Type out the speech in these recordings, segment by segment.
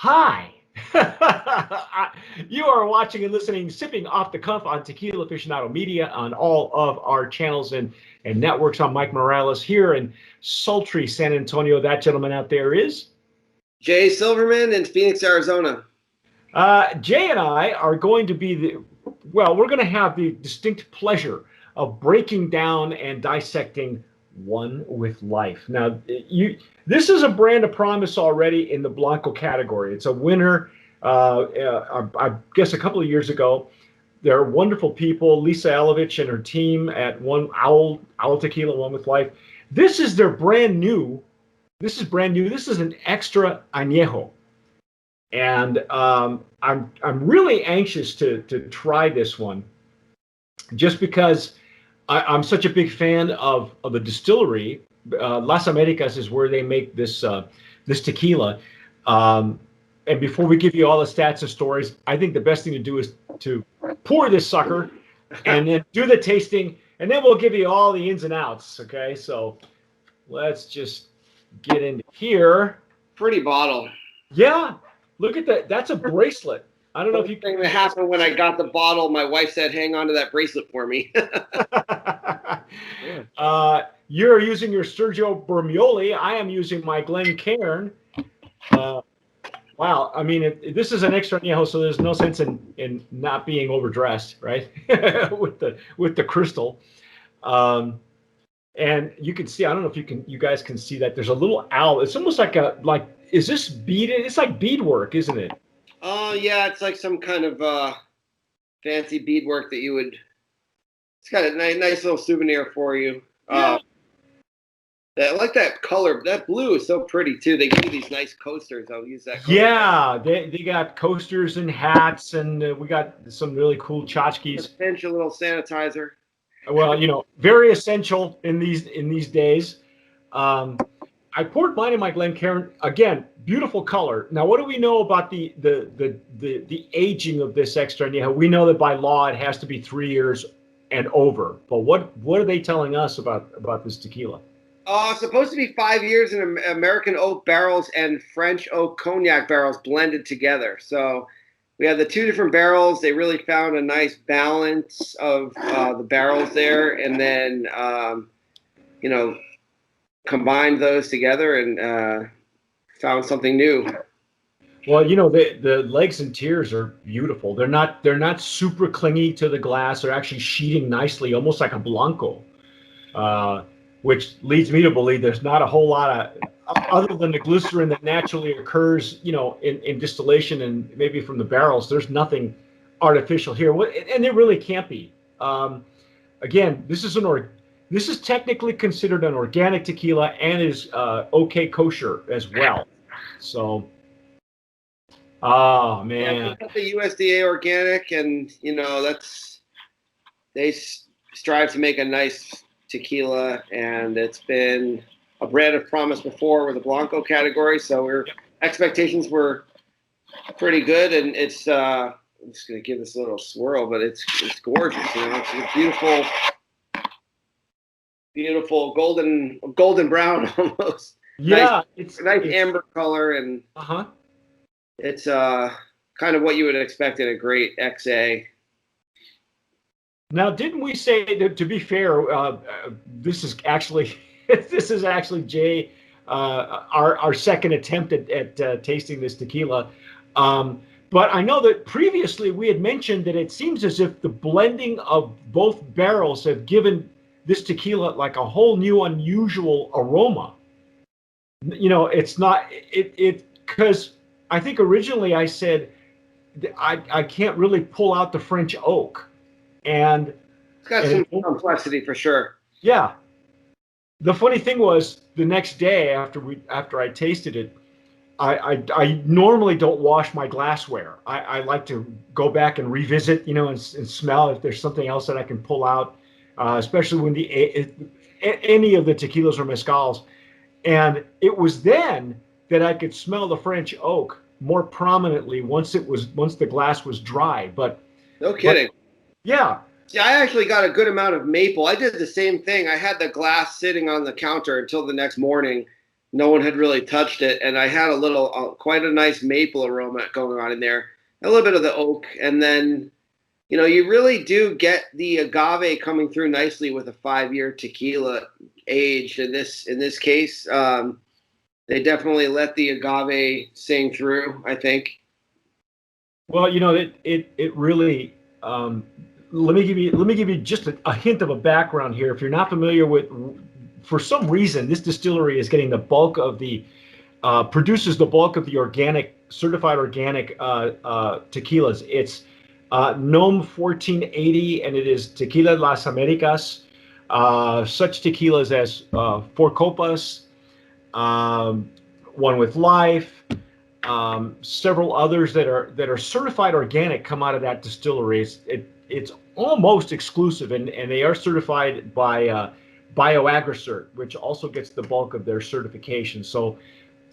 Hi. You are watching and listening, sipping off the cuff on Tequila Aficionado Media on all of our channels and networks. I'm Mike Morales here in sultry San Antonio. That gentleman out there is Jay Silverman in Phoenix, Arizona. Jay and I are going to be we're going to have the distinct pleasure of breaking down and dissecting One with Life. Now, this is a brand of promise already in the Blanco category. It's a winner, I guess, a couple of years ago. They're wonderful people, Lisa Alovich and her team at Owl Tequila, One with Life. This is their brand new. This is brand new. This is an extra añejo. And I'm really anxious to try this one, just because I'm such a big fan of the distillery. Las Americas is where they make this tequila. And before we give you all the stats and stories, I think the best thing to do is to pour this sucker and then do the tasting, and then we'll give you all the ins and outs. Okay, so let's just get into here. Pretty bottle. Yeah. Look at that. That's a bracelet. I don't know if you can. Thing that happened when I got the bottle, my wife said, hang on to that bracelet for me. You're using your Sergio Bermioli. I am using my Glencairn. Wow. I mean, this is an extra añejo, so there's no sense in not being overdressed, right? with the crystal. And you can see, I don't know if you guys can see that there's a little owl. It's almost like is this beaded? It's like beadwork, isn't it? Oh, yeah. It's like some kind of fancy beadwork that you would. It's got a nice little souvenir for you. Yeah. I like that color. That blue is so pretty too. They give you these nice coasters. I'll use that color. Yeah, they got coasters and hats, and we got some really cool tchotchkes. A pinch, a little sanitizer. Well, very essential in these days. I poured mine in my Glencairn. Again, beautiful color. Now, what do we know about the aging of this extra añejo? We know that by law it has to be 3 years and over. But what are they telling us about this tequila? It's supposed to be 5 years in American oak barrels and French oak cognac barrels blended together. So we have the two different barrels. They really found a nice balance of the barrels there, and then combined those together and found something new. Well, the legs and tiers are beautiful. They're not super clingy to the glass. They're actually sheeting nicely, almost like a Blanco, which leads me to believe there's not a whole lot of, other than the glycerin that naturally occurs, in distillation and maybe from the barrels. There's nothing artificial here, and there really can't be. Again, this is technically considered an organic tequila and is okay kosher as well. So, oh man, yeah, the USDA organic, and they strive to make a nice tequila, and it's been a brand of promise before with the Blanco category. So expectations were pretty good, and it's. I'm just gonna give this a little swirl, but it's gorgeous. It's a beautiful golden brown almost. Yeah, it's a nice amber color, and it's kind of what you would expect in a great XA. Now, didn't we say that, to be fair, this is actually Jay, our second attempt at tasting this tequila. But I know that previously we had mentioned that it seems as if the blending of both barrels have given this tequila like a whole new unusual aroma. It's not because I think originally I said I can't really pull out the French oak, and it's got some complexity for sure. Yeah. The funny thing was, the next day after I tasted it, I normally don't wash my glassware. I like to go back and revisit, and smell if there's something else that I can pull out. Especially when any of the tequilas or mezcals. And it was then that I could smell the French oak more prominently once the glass was dry. But no kidding. Yeah. Yeah, I actually got a good amount of maple. I did the same thing. I had the glass sitting on the counter until the next morning, no one had really touched it, and I had a little, quite a nice maple aroma going on in there, a little bit of the oak, and then you really do get the agave coming through nicely with a 5-year tequila aged. In this case, they definitely let the agave sing through, I think. Well, it really. Let me give you just a hint of a background here. If you're not familiar with, for some reason, this distillery is getting the bulk of the produces the bulk of the organic, certified organic tequilas. It's NOM 1480, and it is Tequila Las Americas. Such tequilas as Four Copas, One with Life, several others that are certified organic come out of that distillery. It's almost exclusive, and they are certified by BioAgricert, which also gets the bulk of their certification. So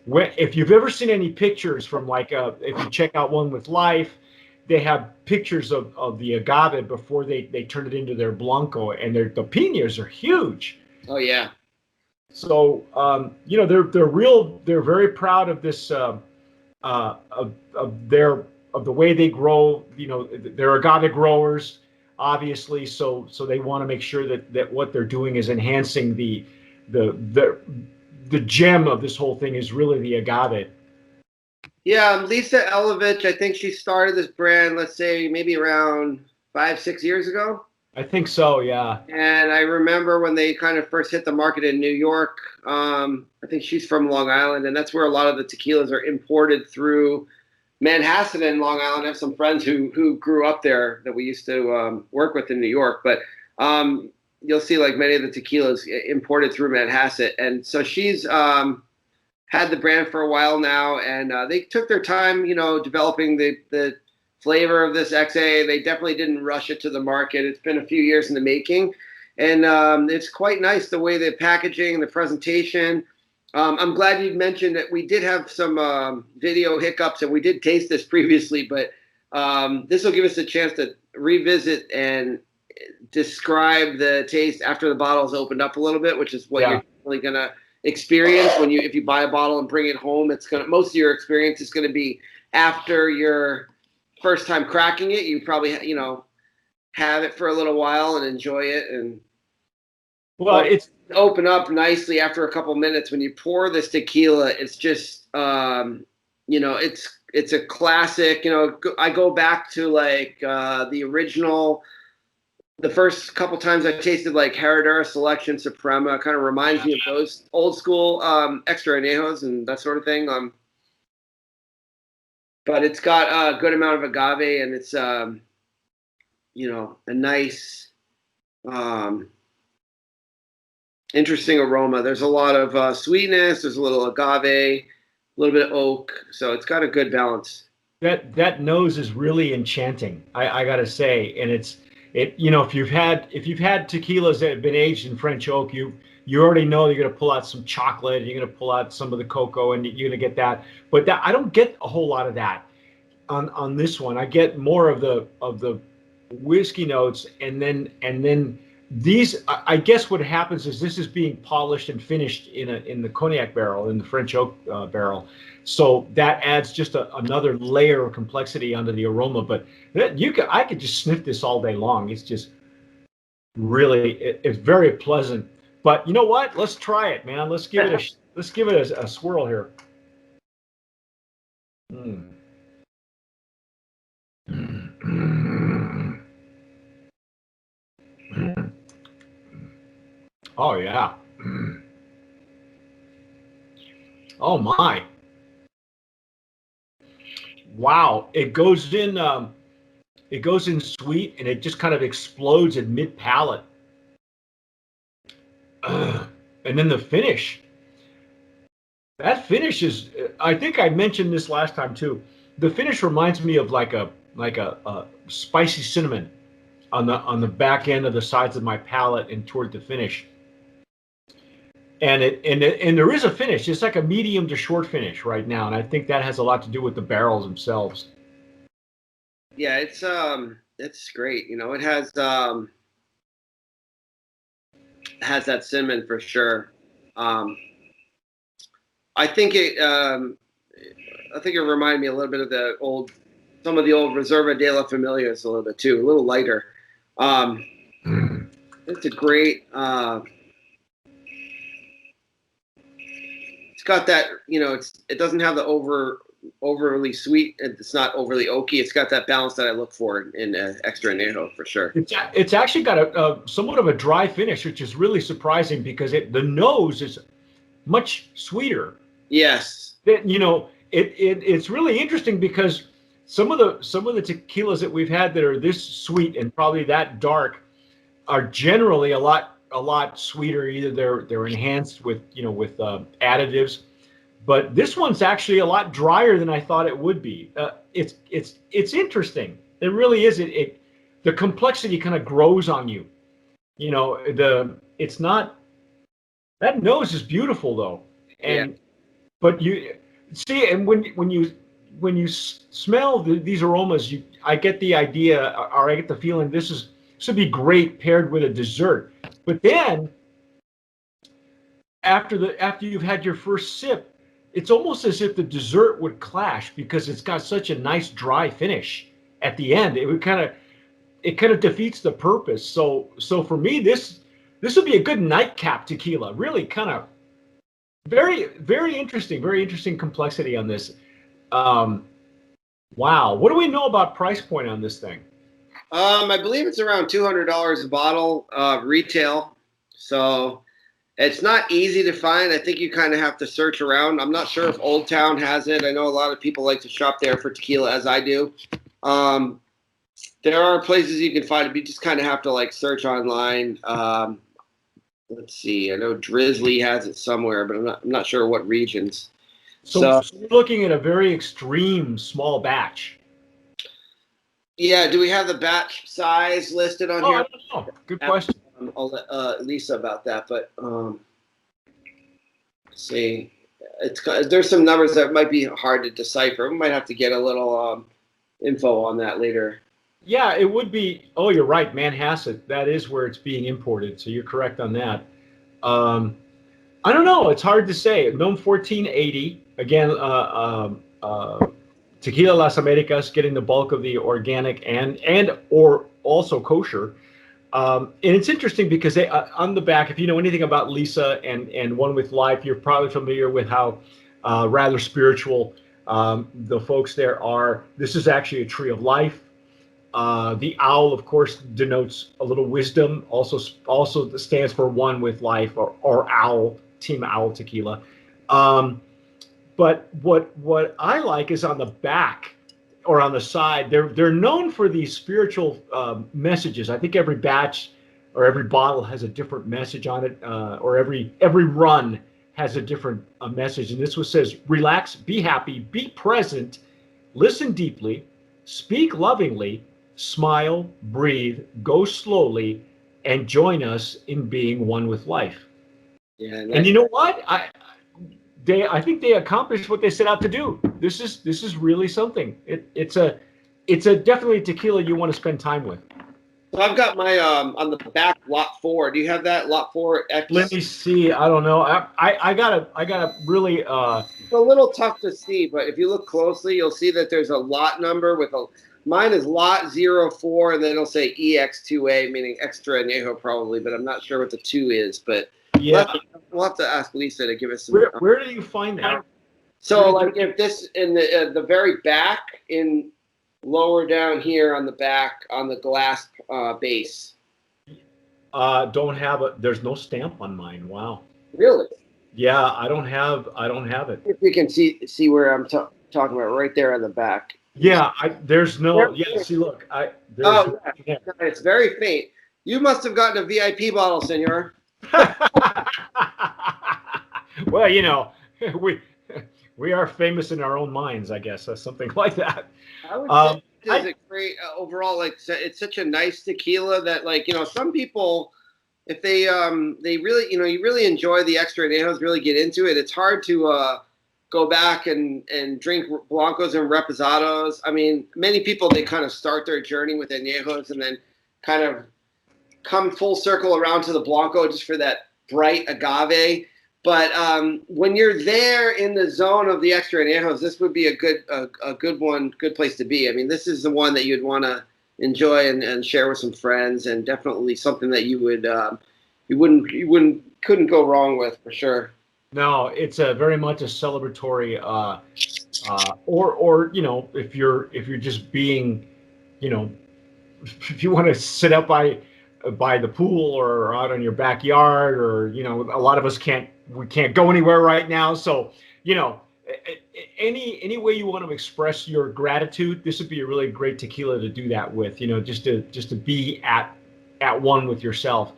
if you've ever seen any pictures from if you check out One with Life, they have pictures of the agave before they turn it into their Blanco, and the pinas are huge. Oh yeah. So they're very proud of this of the way they grow. They're agave growers, obviously. So they want to make sure that what they're doing is enhancing the gem of this whole thing is really the agave. Yeah, Lisa Elovich, I think she started this brand, let's say maybe around 5-6 years ago. I think so, yeah. And I remember when they kind of first hit the market in New York. I think she's from Long Island, and that's where a lot of the tequilas are imported through Manhasset and Long Island. I have some friends who grew up there that we used to work with in New York. But you'll see like many of the tequilas imported through Manhasset. And so she's had the brand for a while now, and they took their time, developing the flavor of this XA. They definitely didn't rush it to the market. It's been a few years in the making, and it's quite nice the way the packaging and the presentation. I'm glad you mentioned that we did have some video hiccups, and we did taste this previously, but this will give us a chance to revisit and describe the taste after the bottle's opened up a little bit, which is what you're definitely gonna experience if you buy a bottle and bring it home. Most of your experience is gonna be after your first time cracking it. You probably have it for a little while and enjoy it, and it's open up nicely after a couple minutes. When you pour this tequila, it's just it's a classic. I go back to the original. The first couple times I tasted Herradura Selection Suprema, kind of reminds me of those old school extra Anejos and that sort of thing. But it's got a good amount of agave, and it's a nice, interesting aroma. There's a lot of sweetness. There's a little agave, a little bit of oak. So it's got a good balance. That nose is really enchanting, I gotta say, and if you've had tequilas that have been aged in French oak, you already know you're going to pull out some chocolate, you're going to pull out some of the cocoa, and you're going to get that. But I don't get a whole lot of that on this one. I get more of the whiskey notes, and then these. I guess what happens is this is being polished and finished in the cognac barrel, in the French oak barrel. So that adds just another layer of complexity onto the aroma. But I could just sniff this all day long. It's just really, it's very pleasant. But you know what? Let's try it, man. Let's give it a swirl here. Mm. Oh yeah. Oh my. Wow. It goes in sweet, and it just kind of explodes in mid palate. And then the finish. That finish is, I think I mentioned this last time too. The finish reminds me of like a spicy cinnamon on the back end of the sides of my palate and toward the finish. And there is a finish. It's like a medium to short finish right now, and I think that has a lot to do with the barrels themselves. Yeah, it's great. It has that cinnamon for sure. I think it reminded me a little bit of some of the old Reserva de la Familias a little bit too, a little lighter. It's a great. It's got that, it doesn't have the overly sweet. It's not overly oaky. It's got that balance that I look for in extra anejo for sure. It's actually got a somewhat of a dry finish, which is really surprising because the nose is much sweeter. Yes. It's really interesting because some of the tequilas that we've had that are this sweet and probably that dark are generally a lot sweeter. Either they're enhanced with additives, but this one's actually a lot drier than I thought it would be. It's interesting. It really is. The complexity kind of grows on you. It's not, that nose is beautiful though, and but you see, and when you smell these aromas, I get the idea, or I get the feeling this would be great paired with a dessert. But then after you've had your first sip, it's almost as if the dessert would clash because it's got such a nice dry finish at the end. It kind of defeats the purpose. So for me, this would be a good nightcap tequila. Really kind of very, very interesting complexity on this. Wow. What do we know about price point on this thing? I believe it's around $200 a bottle, retail. So it's not easy to find. I think you kind of have to search around. I'm not sure if Old Town has it. I know a lot of people like to shop there for tequila, as I do. There are places you can find it. You just kind of have to search online. Let's see. I know Drizzly has it somewhere, but I'm not sure what regions. So you're looking at a very extreme small batch. Yeah. Do we have the batch size listed on here? I don't know. Good question. I'll let Lisa about that. But let's see. There's some numbers that might be hard to decipher. We might have to get a little info on that later. Yeah, it would be. Oh, you're right. Manhasset. That is where it's being imported. So you're correct on that. I don't know. It's hard to say. Gnome 1480. Again, Tequila Las Americas getting the bulk of the organic and or also kosher. And it's interesting because they on the back, if you know anything about Lisa and One with Life, you're probably familiar with how rather spiritual the folks there are. This is actually a tree of life. The owl, of course, denotes a little wisdom. Also stands for One with Life or Owl, Team Owl Tequila. But what I like is on the back or on the side. They're known for these spiritual messages. I think every batch or every bottle has a different message on it, or every run has a different message. And this one says, "Relax, be happy, be present, listen deeply, speak lovingly, smile, breathe, go slowly, and join us in being one with life." Yeah, and you know what? I think they accomplished what they set out to do. This is really something. It's a definitely tequila you want to spend time with. So I've got my on the back lot 4. Do you have that lot 4? Let me see. I don't know. I gotta really. It's a little tough to see, but if you look closely, you'll see that there's a lot number with a. Mine is lot 04, and then it'll say EX2A, meaning extra anejo probably, but I'm not sure what the 2 is. But yeah, we'll have to ask Lisa to give us some. Where do you find that? So if this in the very back, in lower down here on the back on the glass base. Don't have it. There's no stamp on mine. Wow. Really? Yeah, I don't have it. If you can see where I'm talking about, right there on the back. Yeah, there's no. Yeah, see, look, it's very faint. You must have gotten a VIP bottle, senor. Well, we are famous in our own minds, I guess, or something like that. I would say it's a great overall. It's such a nice tequila that, some people, if they really, you really enjoy the extra anejos, really get into it. It's hard to go back and drink blancos and reposados. I mean, many people, they kind of start their journey with añejos and then kind of come full circle around to the blanco just for that bright agave. But when you're there in the zone of the extra añejos, this would be a good place to be. I mean, this is the one that you'd want to enjoy and share with some friends, and definitely something that couldn't go wrong with for sure. No, it's a very much a celebratory, or if you're just being, you know, if you want to sit up by the pool or out in your backyard, or a lot of us we can't go anywhere right now, so any way you want to express your gratitude, this would be a really great tequila to do that with, just to be at one with yourself.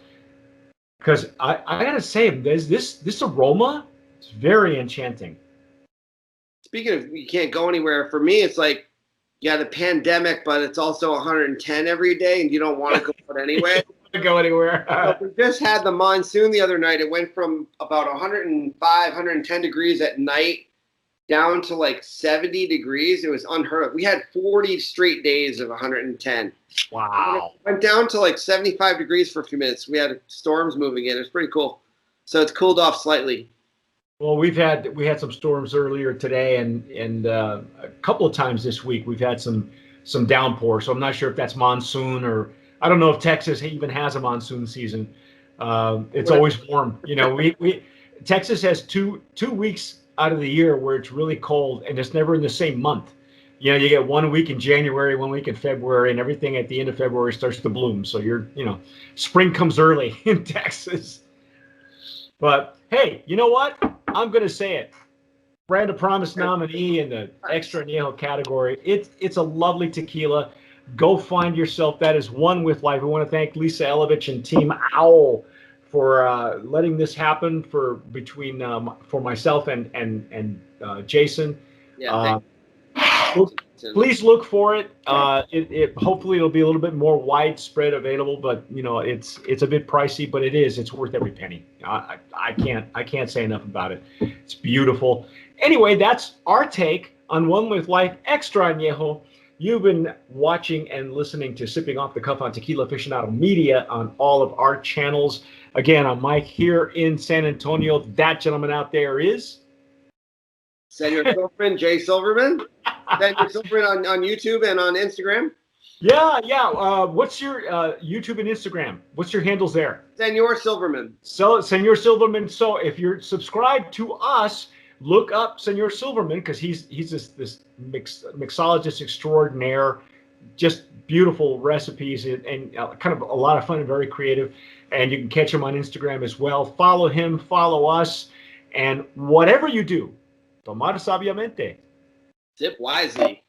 Because I gotta say, there's this aroma, it's very enchanting. Speaking of you can't go anywhere, for me it's like, yeah, the pandemic, but it's also 110 every day, and you don't want to go out anyway. Go anywhere. We just had the monsoon the other night. It went from about 105, 110 degrees at night down to like 70 degrees. It was unheard of. We had 40 straight days of 110. Wow. It went down to like 75 degrees for a few minutes. We had storms moving in. It was pretty cool. So it's cooled off slightly. Well, we had some storms earlier today, and a couple of times this week we've had some downpour. So I'm not sure if that's monsoon, or I don't know if Texas even has a monsoon season. It's always warm. We Texas has two weeks out of the year where it's really cold, and it's never in the same month. You get 1 week in January, 1 week in February, and everything at the end of February starts to bloom. So spring comes early in Texas. But hey, you know what? I'm going to say it. Brand of Promise nominee in the Extra Añejo category. It's a lovely tequila. Go find yourself. That is One with Life. We want to thank Lisa Elovich and Team Owl for letting this happen for myself and Jason. Yeah. Please look for it. Hopefully it'll be a little bit more widespread available, but it's a bit pricey, but it's worth every penny. I can't say enough about it. It's beautiful. Anyway, that's our take on One with Life Extra Añejo. You've been watching and listening to Sipping Off the Cuff on Tequila Aficionado Media on all of our channels. Again, I'm Mike here in San Antonio. That gentleman out there is Senor Silverman, Jay Silverman. Senor Silverman on YouTube and on Instagram. Yeah. What's your YouTube and Instagram? What's your handles there? Senor Silverman. So Senor Silverman. So if you're subscribed to us, look up Senor Silverman, because he's this mixologist extraordinaire. Just beautiful recipes and kind of a lot of fun and very creative. And you can catch him on Instagram as well. Follow him, follow us, and whatever you do, tomar sabiamente. Sip wisely.